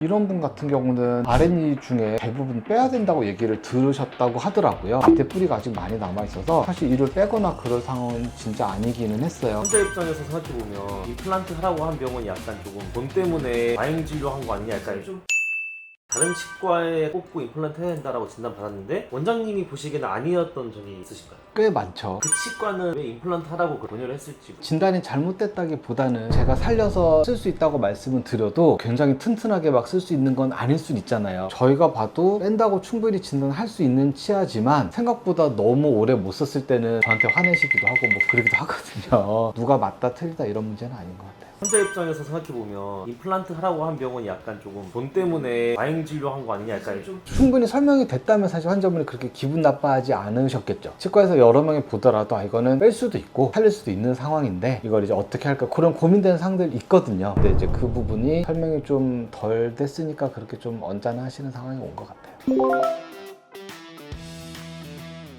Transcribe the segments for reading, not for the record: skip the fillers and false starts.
이런 분 같은 경우는 R&D 중에 대부분 빼야 된다고 얘기를 들으셨다고 하더라고요. 밑에 뿌리가 아직 많이 남아있어서 사실 이를 빼거나 그럴 상황은 진짜 아니기는 했어요. 환자 입장에서 생각해보면 임플란트 하라고 한 병은 약간 조금 돈 때문에 과잉 진료한 거 아니냐, 약간 좀 다른 치과에 꽂고 임플란트 해야 된다라고 진단받았는데 원장님이 보시기에는 아니었던 적이 있으실까요? 꽤 많죠. 그 치과는 왜 임플란트 하라고 권유를 했을지. 진단이 잘못됐다기보다는 제가 살려서 쓸 수 있다고 말씀은 드려도 굉장히 튼튼하게 막 쓸 수 있는 건 아닐 수 있잖아요. 저희가 봐도 뺀다고 충분히 진단할 수 있는 치아지만 생각보다 너무 오래 못 썼을 때는 저한테 화내시기도 하고 뭐 그러기도 하거든요. 누가 맞다 틀리다 이런 문제는 아닌 것 같아요. 환자 입장에서 생각해보면 임플란트 하라고 한 병은 약간 조금 돈 때문에 과잉 진료한 거 아니냐, 약간 좀 충분히 설명이 됐다면 사실 환자분이 그렇게 기분 나빠하지 않으셨겠죠. 치과에서 여러 명이 보더라도 이거는 뺄 수도 있고 살릴 수도 있는 상황인데 이걸 이제 어떻게 할까 그런 고민되는 상황들이 있거든요. 근데 이제 그 부분이 설명이 좀 덜 됐으니까 그렇게 좀 언짢아하시는 상황이 온 것 같아요.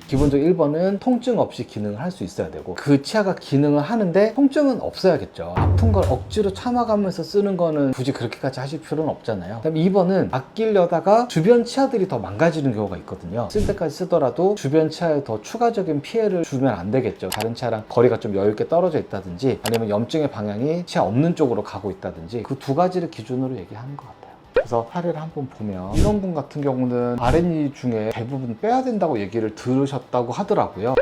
기본적으로 1번은 통증 없이 기능을 할 수 있어야 되고 그 치아가 기능을 하는데 통증은 없어야겠죠. 아픈 걸 억지로 참아가면서 쓰는 거는 굳이 그렇게까지 하실 필요는 없잖아요. 그다음에 2번은 아끼려다가 주변 치아들이 더 망가지는 경우가 있거든요. 쓸 때까지 쓰더라도 주변 치아에 더 추가적인 피해를 주면 안 되겠죠. 다른 치아랑 거리가 좀 여유있게 떨어져 있다든지 아니면 염증의 방향이 치아 없는 쪽으로 가고 있다든지 그 두 가지를 기준으로 얘기하는 것 같아요. 그래서 사례를 한번 보면 이런 분 같은 경우는 R&D 중에 대부분 빼야 된다고 얘기를 들으셨다고 하더라고요.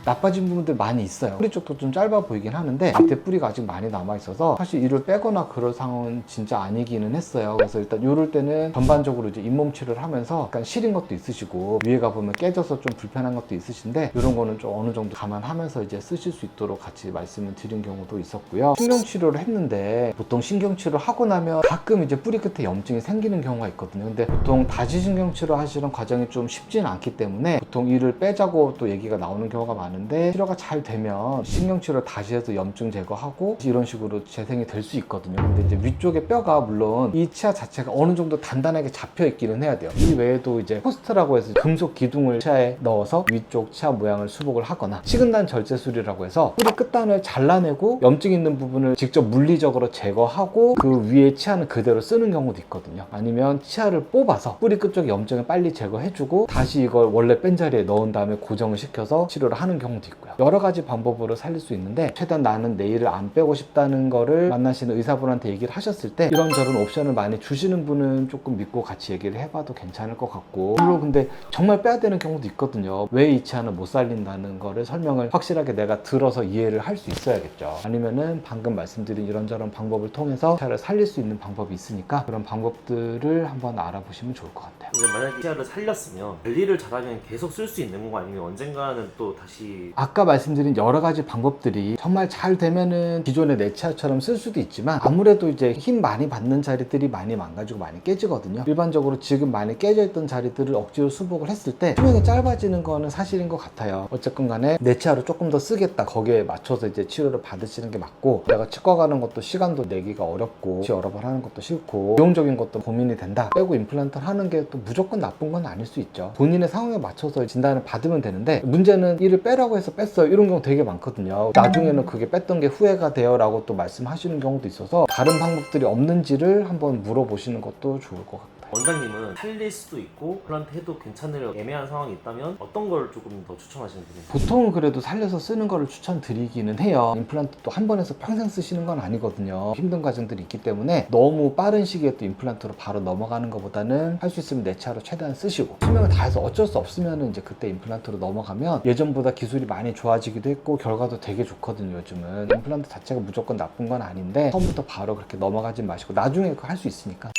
나빠진 부분들 많이 있어요. 뿌리 쪽도 좀 짧아 보이긴 하는데 밑에 뿌리가 아직 많이 남아있어서 사실 이를 빼거나 그럴 상황은 진짜 아니기는 했어요. 그래서 일단 이럴 때는 전반적으로 이제 잇몸 치료를 하면서 약간 시린 것도 있으시고 위에 가보면 깨져서 좀 불편한 것도 있으신데 이런 거는 좀 어느 정도 감안하면서 이제 쓰실 수 있도록 같이 말씀을 드린 경우도 있었고요. 신경 치료를 했는데 보통 신경 치료를 하고 나면 가끔 이제 뿌리 끝에 염증이 생기는 경우가 있거든요. 근데 보통 다시신경 치료 하시는 과정이 좀 쉽지는 않기 때문에 보통 이를 빼자고 또 얘기가 나오는 경우가 많아요. 근데 치료가 잘 되면 신경치료 다시 해서 염증 제거하고 이런 식으로 재생이 될 수 있거든요. 근데 이제 위쪽에 뼈가 물론 이 치아 자체가 어느 정도 단단하게 잡혀 있기는 해야 돼요. 이 외에도 이제 포스트라고 해서 금속 기둥을 치아에 넣어서 위쪽 치아 모양을 수복을 하거나 식은단 절제술이라고 해서 뿌리 끝단을 잘라내고 염증 있는 부분을 직접 물리적으로 제거하고 그 위에 치아는 그대로 쓰는 경우도 있거든요. 아니면 치아를 뽑아서 뿌리 끝쪽 염증을 빨리 제거해주고 다시 이걸 원래 뺀 자리에 넣은 다음에 고정을 시켜서 치료를 하는 경우도 있고요. 여러 가지 방법으로 살릴 수 있는데 최대한 나는 내일을 안 빼고 싶다는 거를 만나시는 의사분한테 얘기를 하셨을 때 이런저런 옵션을 많이 주시는 분은 조금 믿고 같이 얘기를 해봐도 괜찮을 것 같고 물론 근데 정말 빼야 되는 경우도 있거든요. 왜 이 치아는 못 살린다는 거를 설명을 확실하게 내가 들어서 이해를 할 수 있어야겠죠. 아니면은 방금 말씀드린 이런저런 방법을 통해서 치아를 살릴 수 있는 방법이 있으니까 그런 방법들을 한번 알아보시면 좋을 것 같아요. 이제 만약에 치아를 살렸으면 관리를 잘하면 계속 쓸 수 있는 거 아니면 언젠가는 또 다시 아까 말씀드린 여러 가지 방법들이 정말 잘 되면은 기존의 내 치아처럼 쓸 수도 있지만 아무래도 이제 힘 많이 받는 자리들이 많이 망가지고 많이 깨지거든요. 일반적으로 지금 많이 깨져 있던 자리들을 억지로 수복을 했을 때 수명이 짧아지는 거는 사실인 것 같아요. 어쨌건 간에 내 치아로 조금 더 쓰겠다 거기에 맞춰서 이제 치료를 받으시는 게 맞고 내가 치과 가는 것도 시간도 내기가 어렵고 여러 번 하는 것도 싫고 비용적인 것도 고민이 된다 빼고 임플란트를 하는 게 또 무조건 나쁜 건 아닐 수 있죠. 본인의 상황에 맞춰서 진단을 받으면 되는데 문제는 이를 빼라고 해서 뺐어요 이런 경우 되게 많거든요. 나중에는 그게 뺐던 게 후회가 돼요 라고 또 말씀하시는 경우도 있어서 다른 방법들이 없는지를 한번 물어보시는 것도 좋을 것 같아요. 원장님은 살릴 수도 있고 임플란트 해도 괜찮으려 애매한 상황이 있다면 어떤 걸 조금 더 추천하시는 편이세요? 보통은 그래도 살려서 쓰는 거를 추천드리기는 해요. 임플란트도 한 번 해서 평생 쓰시는 건 아니거든요. 힘든 과정들이 있기 때문에 너무 빠른 시기에 또 임플란트로 바로 넘어가는 것보다는 할 수 있으면 내 차로 최대한 쓰시고 수명을 다해서 어쩔 수 없으면 이제 그때 임플란트로 넘어가면 예전보다 기술이 많이 좋아지기도 했고 결과도 되게 좋거든요. 요즘은 임플란트 자체가 무조건 나쁜 건 아닌데 처음부터 바로 그렇게 넘어가지 마시고 나중에 그거 할 수 있으니까.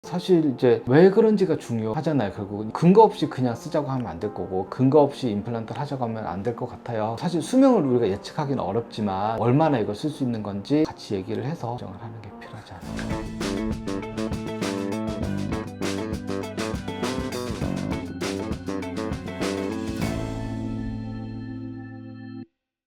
사실 이제 왜 그런지가 중요하잖아요. 결국 근거 없이 그냥 쓰자고 하면 안 될 거고 근거 없이 임플란트를 하자고 하면 안 될 것 같아요. 사실 수명을 우리가 예측하기는 어렵지만 얼마나 이걸 쓸 수 있는 건지 같이 얘기를 해서 결정을 하는 게 필요하지 않을까.